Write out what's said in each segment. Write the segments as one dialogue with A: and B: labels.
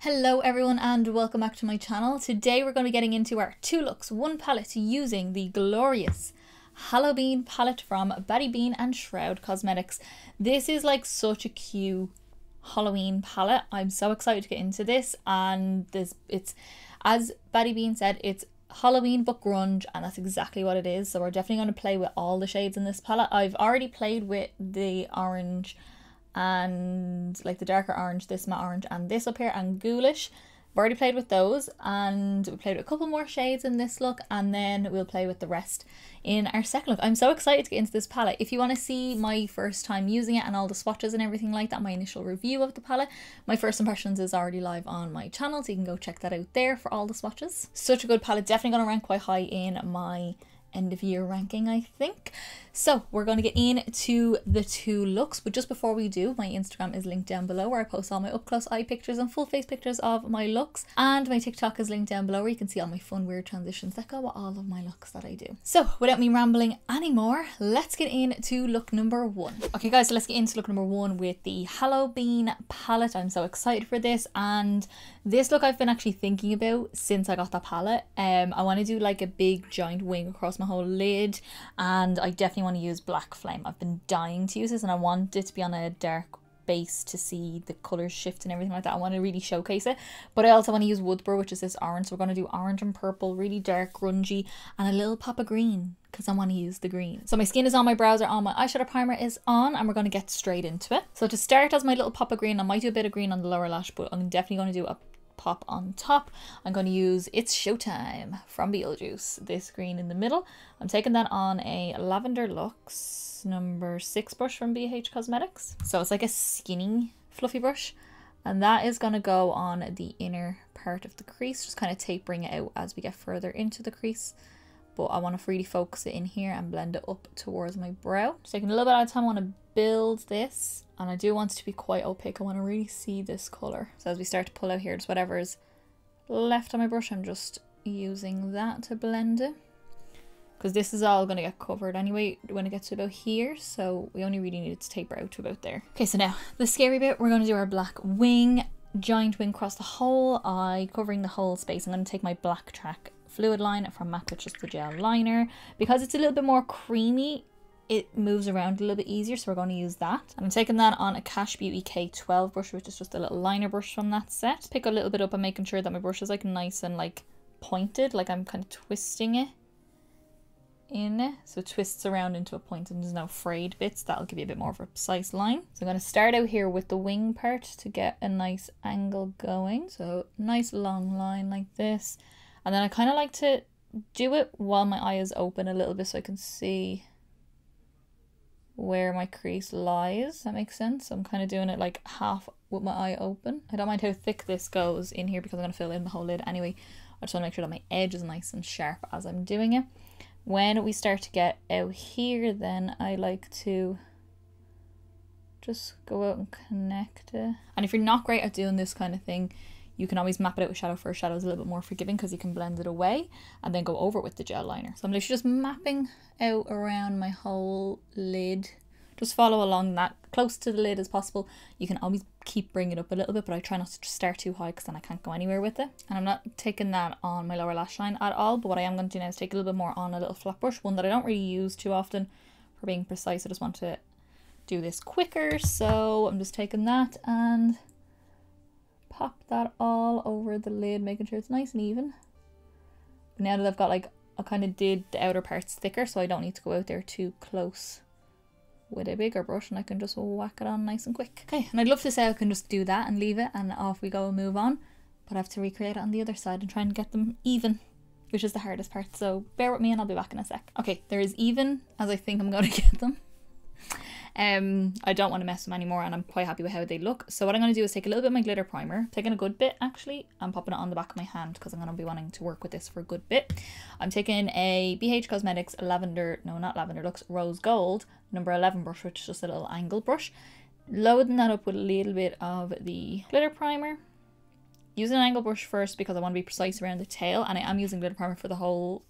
A: Hello everyone and welcome back to my channel. Today we're going to be getting into our 2 looks, 1 palette using the glorious Hallobean palette from Battybean and Shroud Cosmetics. This is like such a cute Halloween palette. I'm so excited to get into this, and it's, as Battybean said, it's Halloween but grunge, and that's exactly what it is. So we're definitely going to play with all the shades in this palette. I've already played with the orange and like the darker orange, this matte orange, and this up here, and ghoulish. I've already played with those, and we played with a couple more shades in this look, and then we'll play with the rest in our second look. I'm so excited to get into this palette. If you want to see my first time using it and all the swatches and everything like that, my initial review of the palette, my first impressions is already live on my channel, so you can go check that out there for all the swatches. Such a good palette, definitely going to rank quite high in my end of year ranking, I think. So we're going to get into the 2 looks, but just before we do, my Instagram is linked down below where I post all my up close eye pictures and full face pictures of my looks, and my TikTok is linked down below where you can see all my fun weird transitions that go with all of my looks that I do. So without me rambling anymore, let's get into look number 1. Okay guys, so let's get into look number 1 with the Hallobean palette. I'm so excited for this, and this look I've been actually thinking about since I got that palette. I want to do like a big giant wing across my whole lid, and I definitely want to use Black Flame. I've been dying to use this, and I want it to be on a dark base to see the colours shift and everything like that. I want to really showcase it, but I also want to use Woodbur, which is this orange. So we're going to do orange and purple, really dark, grungy, and a little pop of green because I want to use the green. So my skin is on, my brows are on, my eyeshadow primer is on, and we're going to get straight into it. So to start, as my little pop of green, I might do a bit of green on the lower lash, but I'm definitely going to do a pop on top. I'm going to use It's Showtime from Beetlejuice, this green in the middle. I'm taking that on a Lavender Luxe number 6 brush from BH Cosmetics. So it's like a skinny fluffy brush, and that is going to go on the inner part of the crease, just kind of tapering it out as we get further into the crease. But I want to really focus it in here and blend it up towards my brow. Just taking a little bit of time, I want to build this, and I do want it to be quite opaque. I want to really see this colour. So as we start to pull out here, just whatever is left on my brush, I'm just using that to blend it, because this is all going to get covered anyway when it gets to about here, so we only really need it to taper out to about there. Okay, so now the scary bit, we're going to do our black wing, giant wing across the whole eye, covering the whole space. I'm going to take my Black Track fluid line from MAC, which is the gel liner. Because it's a little bit more creamy, it moves around a little bit easier, so we're going to use that. And I'm taking that on a Cash Beauty K12 brush, which is just a little liner brush from that set. Pick a little bit up and making sure that my brush is like nice and like pointed, like I'm kind of twisting it in it, so it twists around into a point and there's no frayed bits. That'll give you a bit more of a precise line. So I'm going to start out here with the wing part to get a nice angle going. So nice long line like this, and then I kind of like to do it while my eye is open a little bit so I can see where my crease lies. That makes sense. So I'm kind of doing it like half with my eye open. I don't mind how thick this goes in here because I'm going to fill in the whole lid anyway. I just want to make sure that my edge is nice and sharp as I'm doing it. When we start to get out here, then I like to just go out and connect it. And if you're not great at doing this kind of thing, you can always map it out with shadow first. Shadow is a little bit more forgiving because you can blend it away and then go over it with the gel liner. So I'm literally just mapping out around my whole lid. Just follow along that close to the lid as possible. You can always keep bringing it up a little bit, but I try not to start too high because then I can't go anywhere with it. And I'm not taking that on my lower lash line at all, but what I am going to do now is take a little bit more on a little flat brush, one that I don't really use too often for being precise. I just want to do this quicker, so I'm just taking that and pop that all over the lid, making sure it's nice and even. But now that I've got like, I kind of did the outer parts thicker, so I don't need to go out there too close with a bigger brush, and I can just whack it on nice and quick. Okay, and I'd love to say I can just do that and leave it and off we go and move on, but I have to recreate it on the other side and try and get them even, which is the hardest part, so bear with me and I'll be back in a sec. Okay, they're as even as I think I'm going to get them. I don't want to mess them anymore, and I'm quite happy with how they look. So what I'm going to do is take a little bit of my glitter primer, taking a good bit actually, and popping it on the back of my hand because I'm going to be wanting to work with this for a good bit. I'm taking a BH Cosmetics Luxe Rose Gold number 11 brush, which is just a little angle brush. Loading that up with a little bit of the glitter primer. Using an angle brush first because I want to be precise around the tail, and I am using glitter primer for the whole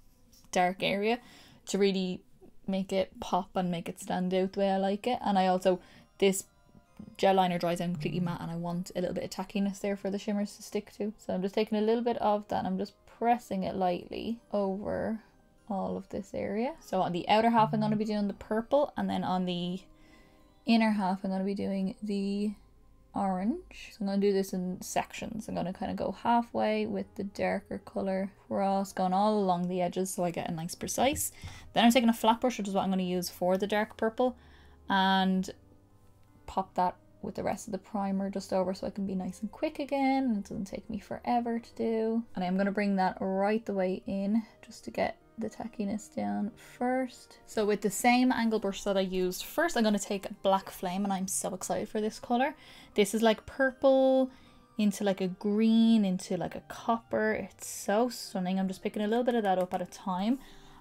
A: dark area to really make it pop and make it stand out the way I like it. And I also, this gel liner dries out completely matte and I want a little bit of tackiness there for the shimmers to stick to. So I'm just taking a little bit of that and I'm just pressing it lightly over all of this area. So on the outer half I'm going to be doing the purple, and then on the inner half I'm going to be doing the orange. So I'm going to do this in sections. I'm going to kind of go halfway with the darker colour across, going all along the edges so I get a nice precise. Then I'm taking a flat brush, which is what I'm going to use for the dark purple, and pop that with the rest of the primer just over so I can be nice and quick again and it doesn't take me forever to do. And I'm going to bring that right the way in just to get the tackiness down first. So with the same angle brush that I used first, I'm going to take Black Flame, and I'm so excited for this color. This is like purple into like a green into like a copper. It's so stunning. I'm just picking a little bit of that up at a time,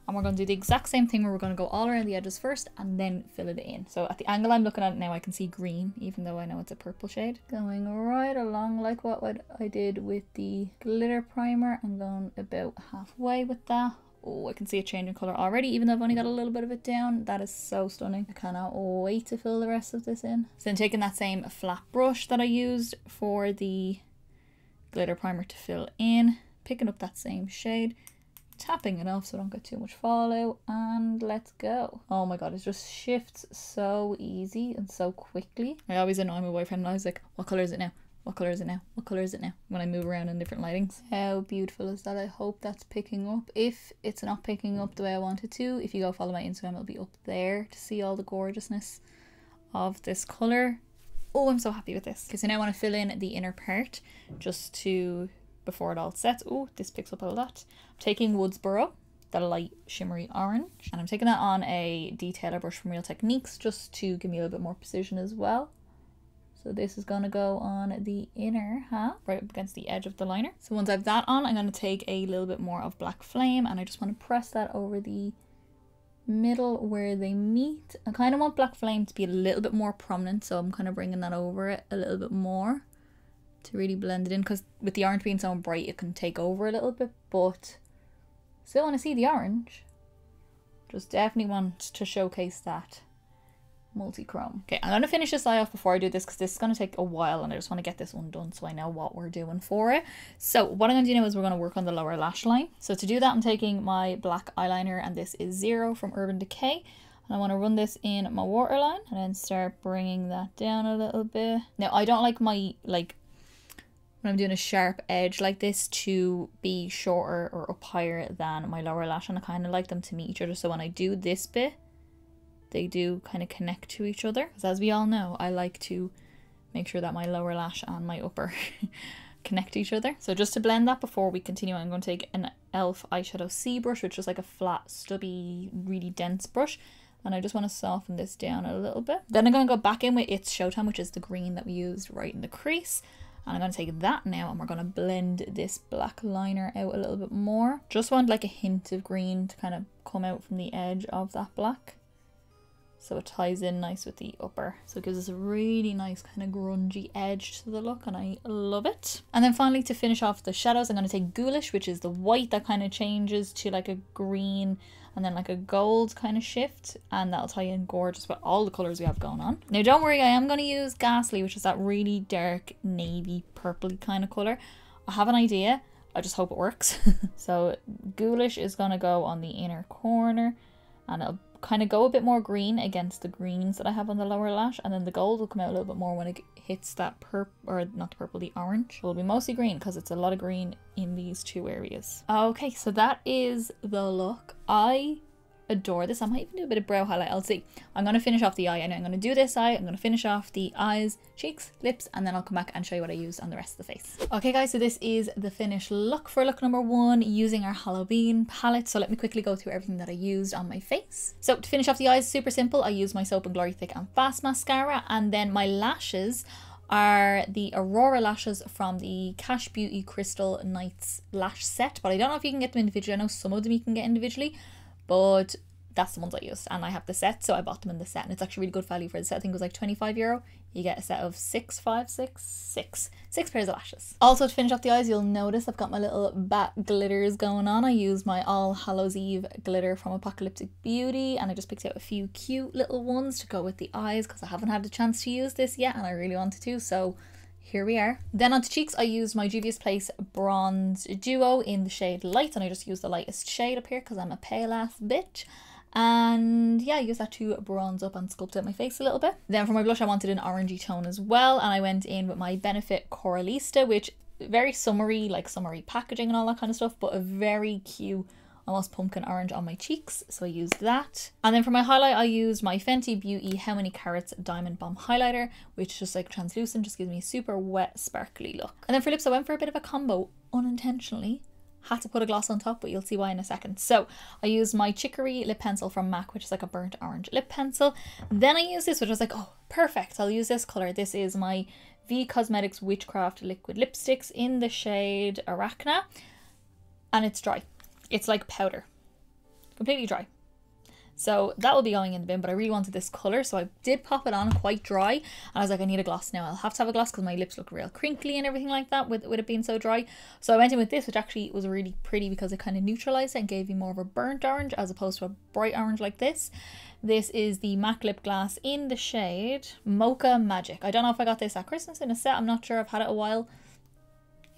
A: and we're going to do the exact same thing where we're going to go all around the edges first and then fill it in. So at the angle I'm looking at it now, I can see green even though I know it's a purple shade. Going right along like what I did with the glitter primer, and going about halfway with that. Oh, I can see a change in colour already, even though I've only got a little bit of it down. That is so stunning. I cannot wait to fill the rest of this in. So then taking that same flat brush that I used for the glitter primer to fill in, picking up that same shade, tapping it off so I don't get too much fallout, and let's go. Oh my god, it just shifts so easy and so quickly. I always annoy my boyfriend and I was like, what colour is it now? What colour is it now? What colour is it now? When I move around in different lightings. How beautiful is that? I hope that's picking up. If it's not picking up the way I want it to, if you go follow my Instagram, it'll be up there to see all the gorgeousness of this colour. Oh, I'm so happy with this. Okay, so now I want to fill in the inner part just to, before it all sets. Oh, this picks up a lot. I'm taking Woodsboro, the light shimmery orange, and I'm taking that on a detailer brush from Real Techniques just to give me a little bit more precision as well. So this is going to go on the inner half, right up against the edge of the liner. So once I have that on, I'm going to take a little bit more of Black Flame, and I just want to press that over the middle where they meet. I kind of want Black Flame to be a little bit more prominent, so I'm kind of bringing that over it a little bit more to really blend it in, because with the orange being so bright it can take over a little bit, but still want to see the orange. Just definitely want to showcase that multi-chrome. Okay, I'm going to finish this eye off before I do this because this is going to take a while and I just want to get this one done so I know what we're doing for it. So what I'm going to do now is we're going to work on the lower lash line. So to do that, I'm taking my black eyeliner, and this is Zero from Urban Decay. And I want to run this in my waterline and then start bringing that down a little bit. Now, I don't like my, when I'm doing a sharp edge like this, to be shorter or up higher than my lower lash, and I kind of like them to meet each other. So when I do this bit, they do kind of connect to each other, because as we all know, I like to make sure that my lower lash and my upper connect to each other. So just to blend that before we continue, I'm going to take an e.l.f. eyeshadow C brush, which is like a flat, stubby, really dense brush, and I just want to soften this down a little bit. Then I'm going to go back in with It's Showtime, which is the green that we used right in the crease, and I'm going to take that now and we're going to blend this black liner out a little bit more. Just want like a hint of green to kind of come out from the edge of that black, so it ties in nice with the upper. So it gives us a really nice kind of grungy edge to the look, and I love it. And then finally, to finish off the shadows, I'm going to take Ghoulish, which is the white that kind of changes to like a green and then like a gold kind of shift, and that'll tie in gorgeous with all the colours we have going on. Now don't worry, I am going to use Ghastly, which is that really dark navy purpley kind of colour. I have an idea, I just hope it works. So Ghoulish is going to go on the inner corner, and it'll kind of go a bit more green against the greens that I have on the lower lash, and then the gold will come out a little bit more when it hits that purple, or not the purple, the orange. It will be mostly green because it's a lot of green in these two areas. Okay, so that is the look. I adore this. I might even do a bit of brow highlight, I'll see. I'm going to finish off the eye, and I'm going to do this eye, I'm going to finish off the eyes, cheeks, lips, and then I'll come back and show you what I used on the rest of the face. Okay guys, so this is the finished look for look number 1 using our Hallobean palette. So let me quickly go through everything that I used on my face. So to finish off the eyes, super simple. I used my Soap and Glory Thick and Fast mascara, and then my lashes are the Aurora lashes from the Cash Beauty Crystal Nights lash set, but I don't know if you can get them individually. I know some of them you can get individually, but that's the ones I used. And I have the set, so I bought them in the set, and it's actually really good value for the set. I think it was like €25. You get a set of six pairs of lashes. Also, to finish off the eyes, you'll notice I've got my little bat glitters going on. I used my All Hallows Eve glitter from Apocalyptic Beauty, and I just picked out a few cute little ones to go with the eyes because I haven't had the chance to use this yet and I really wanted to, so here we are. Then onto cheeks, I used my Juvia's Place Bronze Duo in the shade Light, and I just used the lightest shade up here because I'm a pale ass bitch. And yeah, I used that to bronze up and sculpt out my face a little bit. Then for my blush, I wanted an orangey tone as well, and I went in with my Benefit Coralista, which very summery, like summery packaging and all that kind of stuff, but a very cute, almost pumpkin orange on my cheeks, so I used that. And then for my highlight, I used my Fenty Beauty How Many Carats Diamond Bomb Highlighter, which is just like translucent, just gives me a super wet, sparkly look. And then for lips, I went for a bit of a combo, unintentionally. Had to put a gloss on top, but you'll see why in a second. So I used my Chicory lip pencil from MAC, which is like a burnt orange lip pencil. Then I used this, which I was like, oh, perfect, I'll use this color. This is my V Cosmetics Witchcraft Liquid Lipsticks in the shade Arachna, and it's dry. It's like powder, completely dry. So that will be going in the bin, but I really wanted this color, so I did pop it on quite dry, and I was like, I need a gloss now. I'll have to have a gloss because my lips look real crinkly and everything like that with it being so dry. So I went in with this, which actually was really pretty because it kind of neutralized it and gave you more of a burnt orange as opposed to a bright orange like this. This is the MAC lip gloss in the shade Mocha Magic. I don't know if I got this at Christmas in a set. I'm not sure. I've had it a while.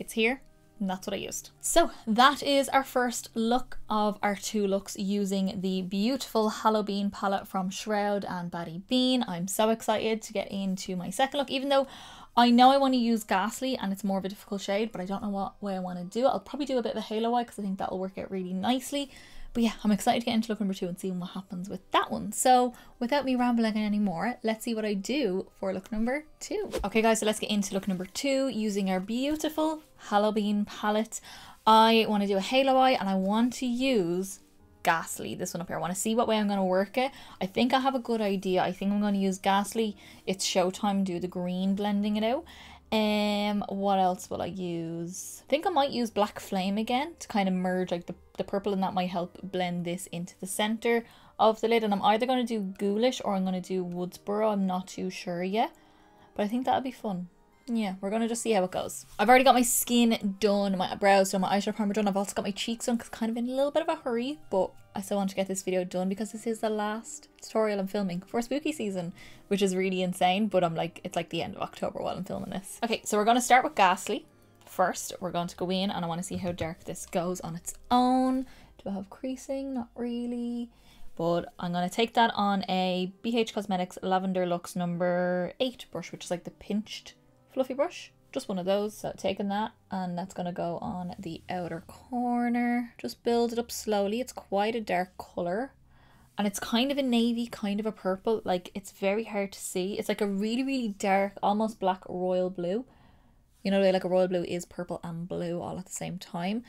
A: It's here. And that's what I used. So that is our first look of our two looks using the beautiful Hallobean palette from Shroud and Battybean. I'm so excited to get into my second look, even though I know I want to use Ghastly and it's more of a difficult shade, but I don't know what way I want to do it. I'll probably do a bit of a halo eye because I think that will work out really nicely. But yeah, I'm excited to get into look number 2 and see what happens with that one. So without me rambling anymore, let's see what I do for look number 2. Okay guys, so let's get into look number 2 using our beautiful Hallobean palette. I want to do a halo eye and I want to use Ghastly, this one up here. I want to see what way I'm going to work it. I think I have a good idea. I think I'm going to use Ghastly. It's showtime, do the green blending it out. What else will I use? I think I might use Black Flame again to kind of merge like the purple, and that might help blend this into the center of the lid. And I'm either going to do Ghoulish or I'm going to do Woodsboro. I'm not too sure yet, but I think that'll be fun. Yeah, we're going to just see how it goes. I've already got my skin done, my brows done, my eyeshadow primer done. I've also got my cheeks done because kind of in a little bit of a hurry, but I still want to get this video done because this is the last tutorial I'm filming for spooky season, which is really insane, but I'm like, it's like the end of October while I'm filming this. Okay, so we're going to start with Ghastly. First, we're going to go in and I want to see how dark this goes on its own. Do I have creasing? Not really. But I'm going to take that on a BH Cosmetics Lavender Luxe number 8 brush, which is like the pinched fluffy brush. Just one of those. So taking that, and that's going to go on the outer corner. Just build it up slowly. It's quite a dark colour. And it's kind of a navy, kind of a purple. Like, it's very hard to see. It's like a really, really dark, almost black royal blue. You know, like a royal blue is purple and blue all at the same time.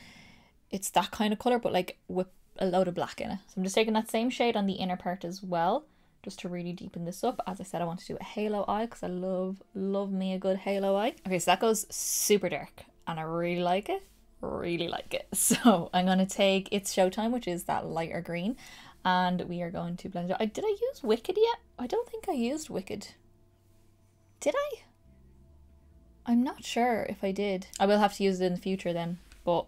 A: It's that kind of colour, but like with a load of black in it. So I'm just taking that same shade on the inner part as well, just to really deepen this up. As I said, I want to do a halo eye because I love me a good halo eye. Okay, so that goes super dark and I really like it. Really like it. So I'm going to take It's Showtime, which is that lighter green, and we are going to blend it out. Did I use Wicked yet? I don't think I used Wicked. Did I? I'm not sure if I did. I will have to use it in the future then, but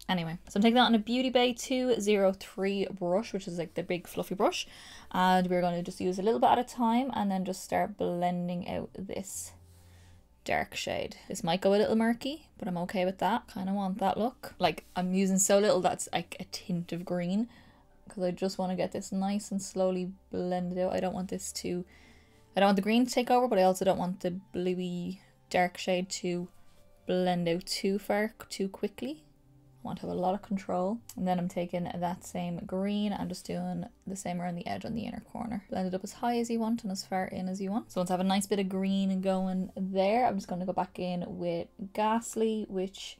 A: anyway. So I'm taking that on a Beauty Bay 203 brush, which is like the big fluffy brush, and we're going to just use a little bit at a time and then just start blending out this dark shade. This might go a little murky, but I'm okay with that. Kind of want that look. Like, I'm using so little that's like a tint of green because I just want to get this nice and slowly blended out. I don't want the green to take over, but I also don't want the bluey dark shade to blend out too far, too quickly. I want to have a lot of control. And then I'm taking that same green and just doing the same around the edge on the inner corner. Blend it up as high as you want and as far in as you want. So once I have a nice bit of green going there, I'm just going to go back in with Ghastly, which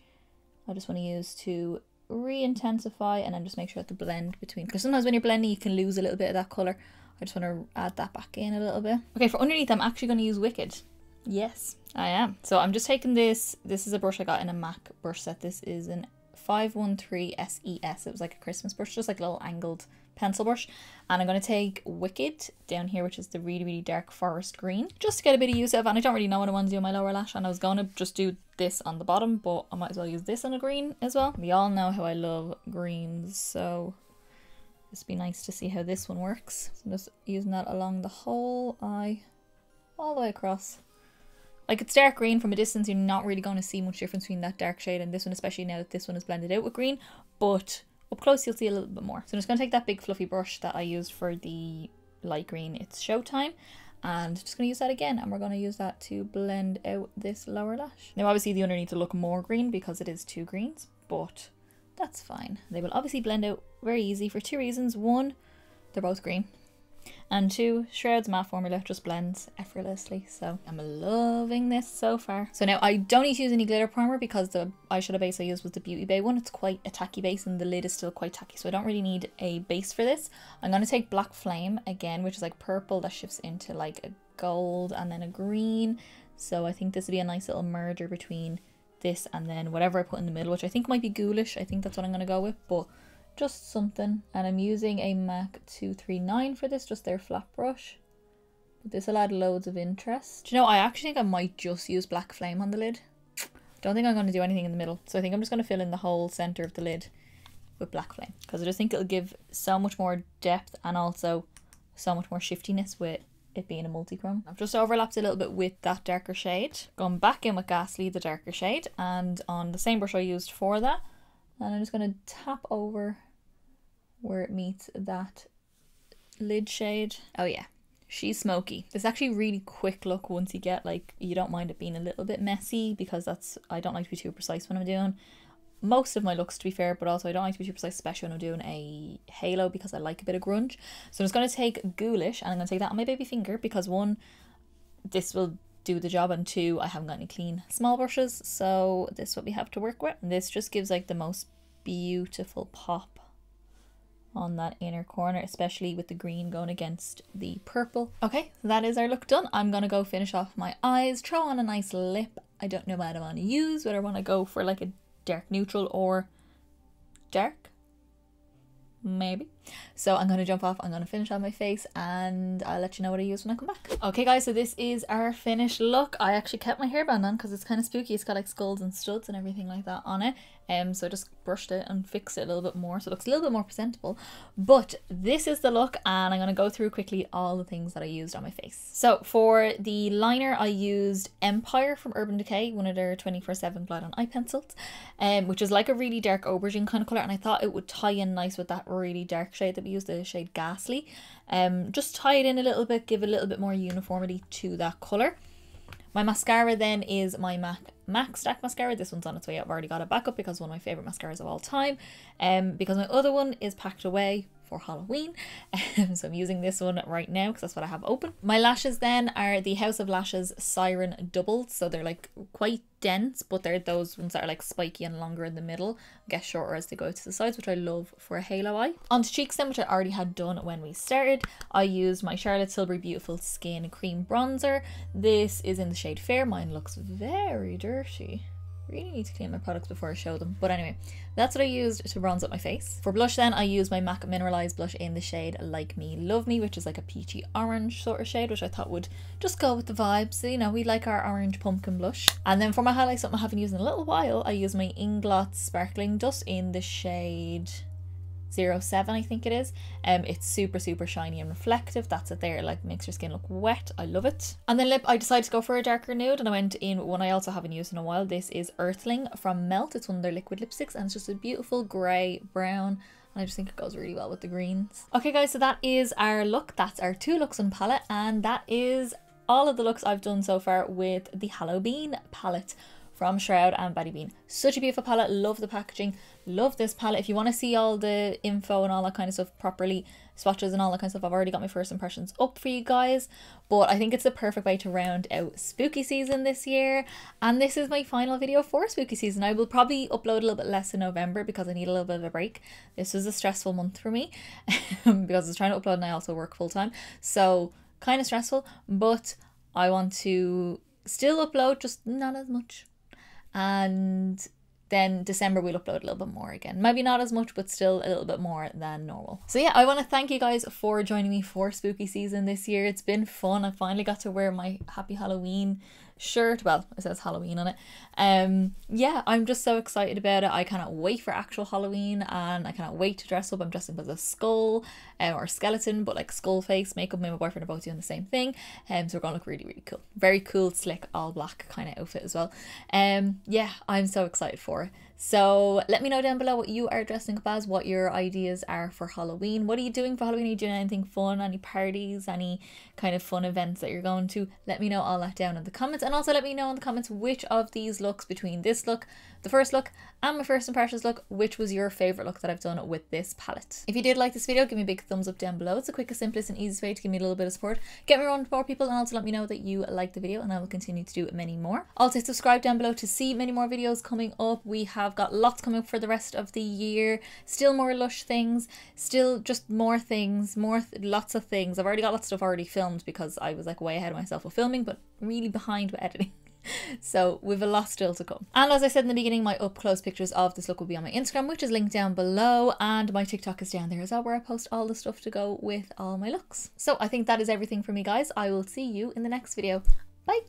A: I just want to use to re-intensify and then just make sure that the blend between, because sometimes when you're blending you can lose a little bit of that colour. I just want to add that back in a little bit. Okay, for underneath I'm actually going to use Wicked. Yes, I am. So I'm just taking this. This is a brush I got in a MAC brush set. This is an 513 SES. It was like a Christmas brush, just like a little angled pencil brush. And I'm going to take Wicked down here, which is the really, really dark forest green, just to get a bit of use of. And I don't really know what I want to do on my lower lash, and I was going to just do this on the bottom, but I might as well use this on a green as well. We all know how I love greens, so this would be nice to see how this one works. So I'm just using that along the whole eye, all the way across. Like, it's dark green. From a distance, you're not really going to see much difference between that dark shade and this one, especially now that this one is blended out with green. But up close, you'll see a little bit more. So I'm just going to take that big fluffy brush that I used for the light green, it's Showtime, and just going to use that again. And we're going to use that to blend out this lower lash. Now, obviously, the underneath will look more green because it is two greens, but that's fine. They will obviously blend out very easy for two reasons. One, they're both green. And two, Shroud's matte formula just blends effortlessly. So I'm loving this so far. So now I don't need to use any glitter primer because the eyeshadow base I used was the Beauty Bay one. It's quite a tacky base and the lid is still quite tacky. So I don't really need a base for this. I'm going to take Black Flame again, which is like purple that shifts into like a gold and then a green. So I think this would be a nice little merger between this and then whatever I put in the middle, which I think might be ghoulish. I think that's what I'm going to go with, but just something. And I'm using a MAC 239 for this, just their flat brush. But this will add loads of interest. Do you know, I actually think I might just use Black Flame on the lid. Don't think I'm going to do anything in the middle. So I think I'm just going to fill in the whole center of the lid with Black Flame, because I just think it'll give so much more depth and also so much more shiftiness with it being a multi-chrome. I've just overlapped a little bit with that darker shade. Going back in with Ghastly, the darker shade, and on the same brush I used for that. And I'm just going to tap over where it meets that lid shade. Oh yeah, she's smoky. It's actually a really quick look once you get, like, you don't mind it being a little bit messy, because that's, I don't like to be too precise when I'm doing most of my looks, to be fair, but also I don't like to be too precise, especially when I'm doing a halo, because I like a bit of grunge. So I'm just going to take Ghoulish, and I'm going to take that on my baby finger, because one, this will do the job, and two, I haven't got any clean small brushes, so this is what we have to work with. And this just gives like the most beautiful pop on that inner corner, especially with the green going against the purple. Okay, so that is our look done. I'm gonna go finish off my eyes, throw on a nice lip. I don't know what I want to use, whether I want to go for like a dark neutral or dark, maybe. So I'm going to jump off, I'm going to finish on my face, and I'll let you know what I use when I come back. Okay guys, so this is our finished look. I actually kept my hairband on because it's kind of spooky. It's got like skulls and studs and everything like that on it. So I just brushed it and fixed it a little bit more so it looks a little bit more presentable. But this is the look, and I'm going to go through quickly all the things that I used on my face. So for the liner, I used Empire from Urban Decay, one of their 24/7 Glide on eye pencils, which is like a really dark aubergine kind of colour, and I thought it would tie in nice with that really dark shade that we used, the shade Ghastly. Just tie it in a little bit, give a little bit more uniformity to that colour. My mascara then is my MAC Stack mascara. This one's on its way out. I've already got it back up because it's one of my favourite mascaras of all time. Because my other one is packed away for Halloween. So I'm using this one right now because that's what I have open. My lashes then are the House of Lashes Siren Doubles. So they're like quite dense, but they're those ones that are like spiky and longer in the middle, get shorter as they go to the sides, which I love for a halo eye. On to cheeks then, which I already had done when we started. I used my Charlotte Tilbury Beautiful Skin Cream Bronzer. This is in the shade Fair. Mine looks very dirty. Really need to clean my products before I show them. But anyway, that's what I used to bronze up my face. For blush then, I used my MAC Mineralized blush in the shade Like Me Love Me, which is like a peachy orange sort of shade, which I thought would just go with the vibes. So, you know, we like our orange pumpkin blush. And then for my highlight, something I haven't used in a little while, I use my Inglot Sparkling Dust in the shade 07, I think it is. It's super shiny and reflective. That's it there. It like makes your skin look wet. I love it. And then lip, I decided to go for a darker nude, and I went in with one I also haven't used in a while. This is Earthling from Melt. It's one of their liquid lipsticks, and it's just a beautiful grey brown, and I just think it goes really well with the greens. Okay guys, so that is our look. That's our 2 looks on palette, and that is all of the looks I've done so far with the Hallobean palette from Shroud and Battybean. Such a beautiful palette. Love the packaging. Love this palette. If you want to see all the info and all that kind of stuff properly, swatches and all that kind of stuff, I've already got my first impressions up for you guys. But I think it's the perfect way to round out spooky season this year. And this is my final video for spooky season. I will probably upload a little bit less in November because I need a little bit of a break. This was a stressful month for me because I was trying to upload and I also work full time. So kind of stressful, but I want to still upload, just not as much. And then December we'll upload a little bit more again. Maybe not as much, but still a little bit more than normal. So yeah, I want to thank you guys for joining me for spooky season this year. It's been fun. I finally got to wear my Happy Halloween shirt. Well, it says Halloween on it. Yeah, I'm just so excited about it. I cannot wait for actual Halloween, and I cannot wait to dress up. I'm dressing up as a skull or skeleton, but like skull face makeup. Me and my boyfriend are both doing the same thing, so we're gonna look really, really cool. Very cool, slick, all black kind of outfit as well. Yeah, I'm so excited for it. So let me know down below what you are dressing up as, what your ideas are for Halloween. What are you doing for Halloween? Are you doing anything fun? Any parties? Any kind of fun events that you're going to? Let me know all that down in the comments. And also let me know in the comments which of these looks, between this look, the first look, and my first impressions look, which was your favourite look that I've done with this palette. If you did like this video, give me a big thumbs up down below. It's the quickest, simplest and easiest way to give me a little bit of support. Get me around to more people, and also let me know that you like the video, and I will continue to do many more. Also subscribe down below to see many more videos coming up. We have got lots coming up for the rest of the year. Still more Lush things, still just more things, lots of things. I've already got lots of stuff already filmed because I was like way ahead of myself with filming, but really behind with editing. So we've a lot still to come. And as I said in the beginning, my up close pictures of this look will be on my Instagram, which is linked down below, and my TikTok is down there as well, where I post all the stuff to go with all my looks. So I think that is everything for me, guys. I will see you in the next video. Bye.